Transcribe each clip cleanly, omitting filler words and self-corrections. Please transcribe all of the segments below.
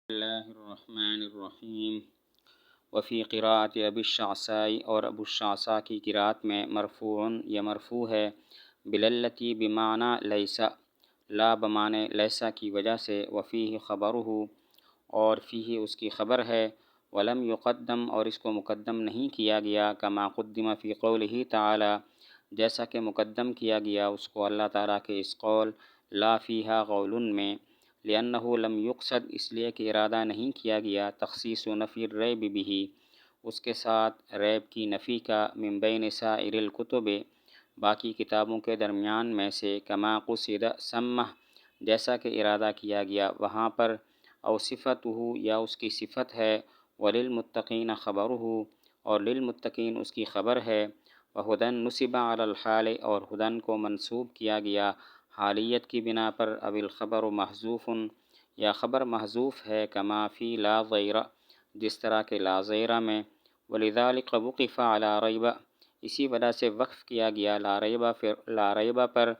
اللہ الرحمن الرحیم وفی قراءت ابی الشعثاء، اور ابو الشعثاء کی قراءت میں مرفوع یا مرفوع ہے باللتی بمعنی لیس، لا بمعنی لیسا کی وجہ سے، وفیہ خبرہ، اور فیہ اس کی خبر ہے، ولم یقدم، اور اس کو مقدم نہیں کیا گیا، کما قدم فی قولہ تعالی، جیسا کہ مقدم کیا گیا اس کو اللہ تعالیٰ کے اس قول لا فیہا غول میں، لأنہ لم یقصد، اس لیے کہ ارادہ نہیں کیا گیا تخصیص نفی الریب بہ، اس کے ساتھ ریب کی نفی کا، من بین سائر الکتب، باقی کتابوں کے درمیان میں سے، کما قصد سمہ، جیسا کہ ارادہ کیا گیا وہاں پر، او صفتہ، یا اس کی صفت ہے، وللمتقین خبرہ، اور للمتقین اس کی خبر ہے، وہدن نصب علی الحال، اور ہدن کو منصوب کیا گیا حالیت کی بنا پر، اب الخبر محذوف، یا خبر محذوف ہے، کما فی لا ضیر، جس طرح کہ لا ضیرہ میں، ولذالک وقف علی ریب، اسی وجہ سے وقف کیا گیا لا ریب پر،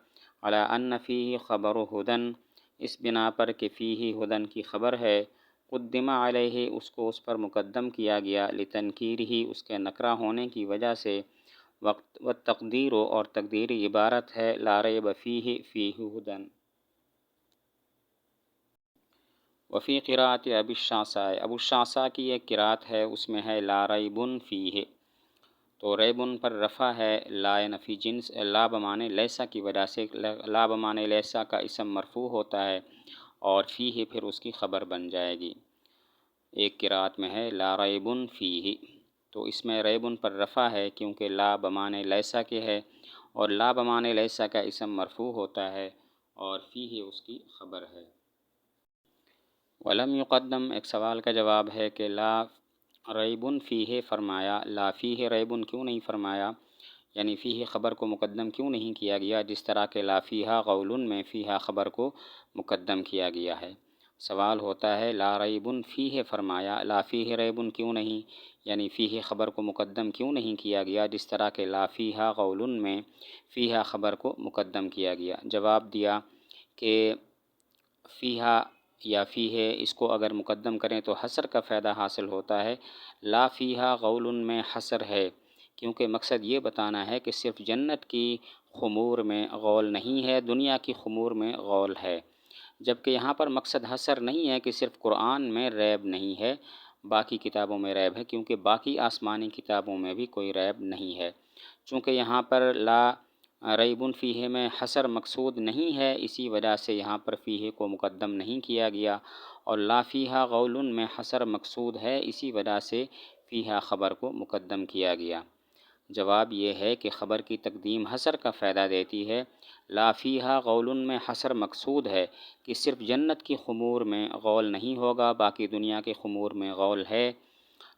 علی ان فیہ خبر ہدن، اس بنا پر کہ فیہ ہدن کی خبر ہے، قدم علیہ، اس کو اس پر مقدم کیا گیا، لتنکیرہ، اس کے نکرہ ہونے کی وجہ سے، وقت و تقدیر، اور تقدیری عبارت ہے لا ریب فیہ، فیہ ہدن۔ وفی قراءت ابی الشعثاء، ابو الشعثاء کی ایک قراءت ہے، اس میں ہے لا ریب فیہ، تو ریبن پر رفع ہے، لا نفی جنس، لا بمعنی لیسا کی وجہ سے، لا بمعنی لیسا کا اسم مرفوع ہوتا ہے، اور فیہ پھر اس کی خبر بن جائے گی۔ ایک قراءت میں ہے لا ریب فیہ، تو اس میں ریبن پر رفع ہے کیونکہ لا بمعنی لیسا کے ہے، اور لا بمعنی لیسا کا اسم مرفوع ہوتا ہے، اور فیہ اس کی خبر ہے۔ ولم یقدم، ایک سوال کا جواب ہے کہ لا ریب فیہ فرمایا، لا فیہ ریب کیوں نہیں فرمایا، یعنی فیہ خبر کو مقدم کیوں نہیں کیا گیا، جس طرح کہ لا فیہا غول میں فیہا خبر کو مقدم کیا گیا ہے۔ سوال ہوتا ہے لا ریب فیہ فرمایا، لا فیہ ریب کیوں نہیں، یعنی فیہ خبر کو مقدم کیوں نہیں کیا گیا، جس طرح کہ لا فیہا غول میں فیہا خبر کو مقدم کیا گیا۔ جواب دیا کہ فیہا یا فیہ، اس کو اگر مقدم کریں تو حصر کا فائدہ حاصل ہوتا ہے، لا فیہا غول میں حصر ہے، کیونکہ مقصد یہ بتانا ہے کہ صرف جنت کی خمور میں غول نہیں ہے، دنیا کی خمور میں غول ہے، جبکہ یہاں پر مقصد حصر نہیں ہے کہ صرف قرآن میں ریب نہیں ہے، باقی کتابوں میں ریب ہے، کیونکہ باقی آسمانی کتابوں میں بھی کوئی ریب نہیں ہے۔ چونکہ یہاں پر لا ریب فیہ میں حصر مقصود نہیں ہے، اسی وجہ سے یہاں پر فیہ کو مقدم نہیں کیا گیا، اور لا فیہا غول میں حصر مقصود ہے، اسی وجہ سے فیہا خبر کو مقدم کیا گیا۔ جواب یہ ہے کہ خبر کی تقدیم حصر کا فائدہ دیتی ہے، لا فیہا غول میں حصر مقصود ہے کہ صرف جنت کی خمور میں غول نہیں ہوگا، باقی دنیا کے خمور میں غول ہے،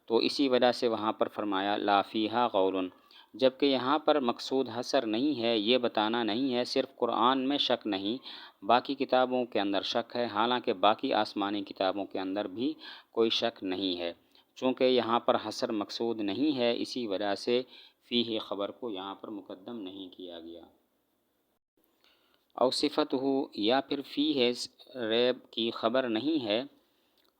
تو اسی وجہ سے وہاں پر فرمایا لا فیہا غول، جبکہ یہاں پر مقصود حصر نہیں ہے، یہ بتانا نہیں ہے صرف قرآن میں شک نہیں، باقی کتابوں کے اندر شک ہے، حالانکہ باقی آسمانی کتابوں کے اندر بھی کوئی شک نہیں ہے، چونکہ یہاں پر حصر مقصود نہیں ہے، اسی وجہ سے فیہ خبر کو یہاں پر مقدم نہیں کیا گیا۔ او صفتہ، یا پھر فیہ ریب کی خبر نہیں ہے،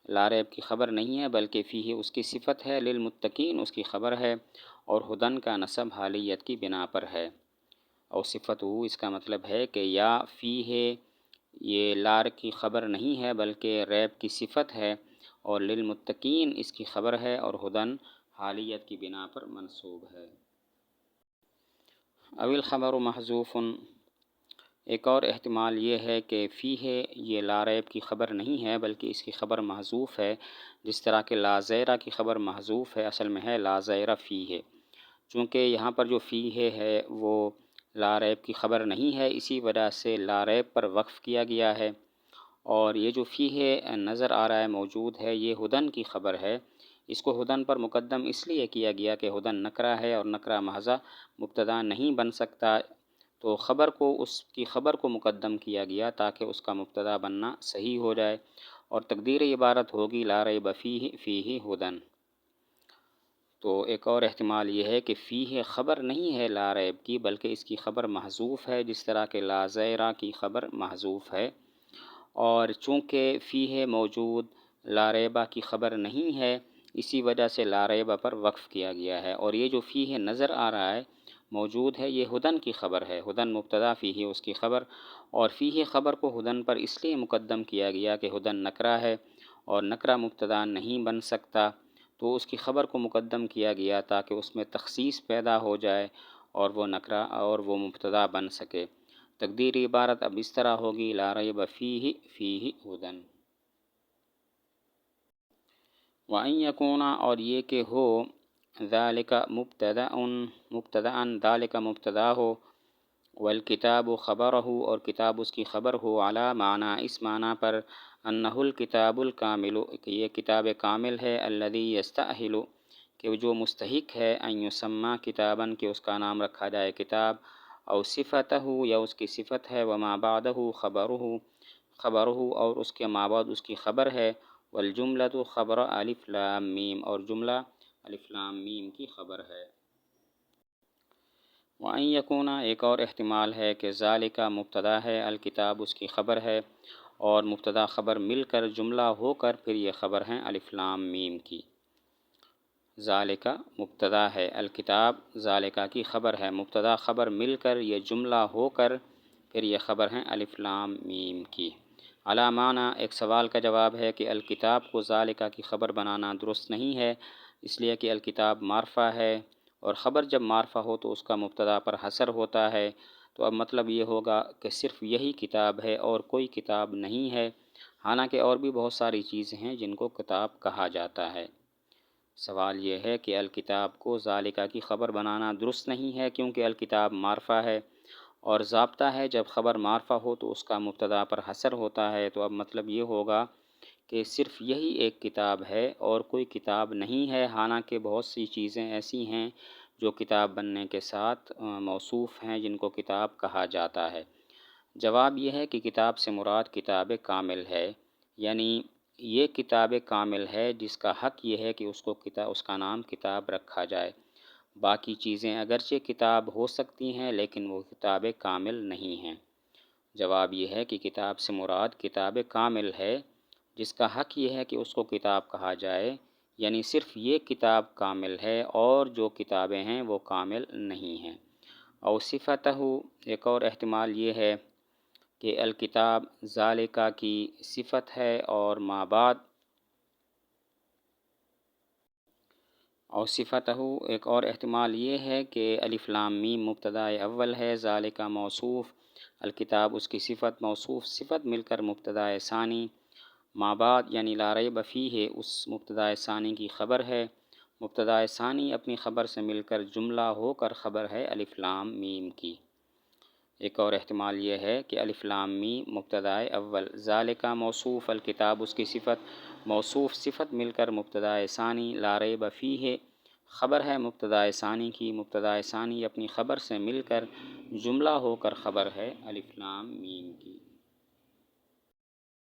لا ریب کی خبر نہیں ہے، بلکہ فیہ اس کی صفت ہے، للمتقین اس کی خبر ہے، اور ہدن کا نصب حالیت کی بنا پر ہے۔ او صفتہ، اس کا مطلب ہے کہ یا فیہ یہ لا کی خبر نہیں ہے بلکہ ریب کی صفت ہے، اور للمتقین اس کی خبر ہے، اور ہدن حالیت کی بنا پر منصوب ہے۔ او الخبر محذوف، ایک اور احتمال یہ ہے کہ فیہ یہ لا ریب کی خبر نہیں ہے بلکہ اس کی خبر محذوف ہے، جس طرح کہ لا زیرہ کی خبر محذوف ہے، اصل میں ہے لا زیرہ فیہ، چونکہ یہاں پر جو فیہ ہے وہ لا ریب کی خبر نہیں ہے، اسی وجہ سے لا ریب پر وقف کیا گیا ہے، اور یہ جو فیہ نظر آ رہا ہے موجود ہے، یہ ہدن کی خبر ہے، اس کو ہدن پر مقدم اس لیے کیا گیا کہ ہدن نکرہ ہے، اور نکرہ محضہ مبتدا نہیں بن سکتا، تو خبر کو اس کی خبر کو مقدم کیا گیا تاکہ اس کا مبتدا بننا صحیح ہو جائے، اور تقدیر عبارت ہوگی لا ریب فیہ، فیہ ہدن۔ تو ایک اور احتمال یہ ہے کہ فیہ خبر نہیں ہے لا ریب کی بلکہ اس کی خبر محذوف ہے، جس طرح کہ لا زیرہ کی خبر محذوف ہے، اور چونکہ فیہ موجود لا ریبہ کی خبر نہیں ہے، اسی وجہ سے لا ریبہ پر وقف کیا گیا ہے۔ اور یہ جو فیہ نظر آ رہا ہے موجود ہے، یہ ہدن کی خبر ہے، ہدن مبتدا، فیہ اس کی خبر، اور فیہ خبر کو ہدن پر اس لیے مقدم کیا گیا کہ ہدن نکرہ ہے اور نکرہ مبتدا نہیں بن سکتا، تو اس کی خبر کو مقدم کیا گیا تاکہ اس میں تخصیص پیدا ہو جائے اور وہ نکرہ اور وہ مبتدا بن سکے۔ تقدیری عبارت اب اس طرح ہوگی لا ریب فیہ فیہ ہدن۔ وَأَن يَكُونَ اور یہ کہ ہو ذالک مبتدأ ذالک مبتدا ہو، والکتاب خبرہ اور کتاب اس کی خبر ہو، علی معنی اس معنی پر، انہ الکتاب الکامل کہ یہ کتاب کامل ہے، الذی یستأہل کہ جو مستحق ہے، ان یسمى کتابا کہ اس کا نام رکھا جائے کتاب، او صفتہ یا اس کی صفت ہے، وما بعدہ خبرہ اور اس کے ما بعد اس کی خبر ہے، والجملۃ خبر الف لام میم اور جملہ الف لام میم کی خبر ہے۔ وَأَن يَكُونَ ایک اور احتمال ہے کہ ذالک مبتدا ہے، الکتاب اس کی خبر ہے، اور مبتدا خبر مل کر جملہ ہو کر پھر یہ خبر ہیں الف لام میم کی۔ ذالک مبتدا ہے، الکتاب ذالک کی خبر ہے، مبتدا خبر مل کر یہ جملہ ہو کر پھر یہ خبر ہیں الف لام میم کی۔ علی معنی ایک سوال کا جواب ہے کہ الکتاب کو ذالک کی خبر بنانا درست نہیں ہے، اس لیے کہ الکتاب معرفہ ہے، اور خبر جب معرفہ ہو تو اس کا مبتدا پر حصر ہوتا ہے، تو اب مطلب یہ ہوگا کہ صرف یہی کتاب ہے اور کوئی کتاب نہیں ہے، حالانکہ اور بھی بہت ساری چیزیں ہیں جن کو کتاب کہا جاتا ہے۔ سوال یہ ہے کہ الکتاب کو ذالکہ کی خبر بنانا درست نہیں ہے کیونکہ الکتاب معرفہ ہے، اور ضابطہ ہے جب خبر معرفہ ہو تو اس کا مبتدا پر حصر ہوتا ہے، تو اب مطلب یہ ہوگا کہ صرف یہی ایک کتاب ہے اور کوئی کتاب نہیں ہے، حالانکہ بہت سی چیزیں ایسی ہیں جو کتاب بننے کے ساتھ موصوف ہیں جن کو کتاب کہا جاتا ہے۔ جواب یہ ہے کہ کتاب سے مراد کتاب کامل ہے، یعنی یہ کتاب کامل ہے جس کا حق یہ ہے کہ اس کا نام کتاب رکھا جائے، باقی چیزیں اگرچہ کتاب ہو سکتی ہیں لیکن وہ کتاب کامل نہیں ہیں۔ جواب یہ ہے کہ کتاب سے مراد کتاب کامل ہے جس کا حق یہ ہے کہ اس کو کتاب کہا جائے، یعنی صرف یہ کتاب کامل ہے اور جو کتابیں ہیں وہ کامل نہیں ہیں۔ او صفتہ ایک اور احتمال یہ ہے کہ الکتاب ذالکہ کی صفت ہے، اور ما بعد او صفتہ ایک اور احتمال یہ ہے کہ الف لام میم مبتدا اول ہے، ذالکہ موصوف، الکتاب اس کی صفت، موصوف صفت مل کر مبتدا ثانی، ما بعد یعنی لا ریب فیہ اس مبتدا ثانی کی خبر ہے، مبتدا ثانی اپنی خبر سے مل کر جملہ ہو کر خبر ہے الف لام میم کی۔ ایک اور احتمال یہ ہے کہ الف لام میم مبتدا اول، ذالکہ موصوف، الکتاب اس کی صفت، موصوف صفت مل کر مبتدا ثانی، لا ریب فیہ خبر ہے مبتدا ثانی کی، مبتدا ثانی اپنی خبر سے مل کر جملہ ہو کر خبر ہے الف لام میم کی۔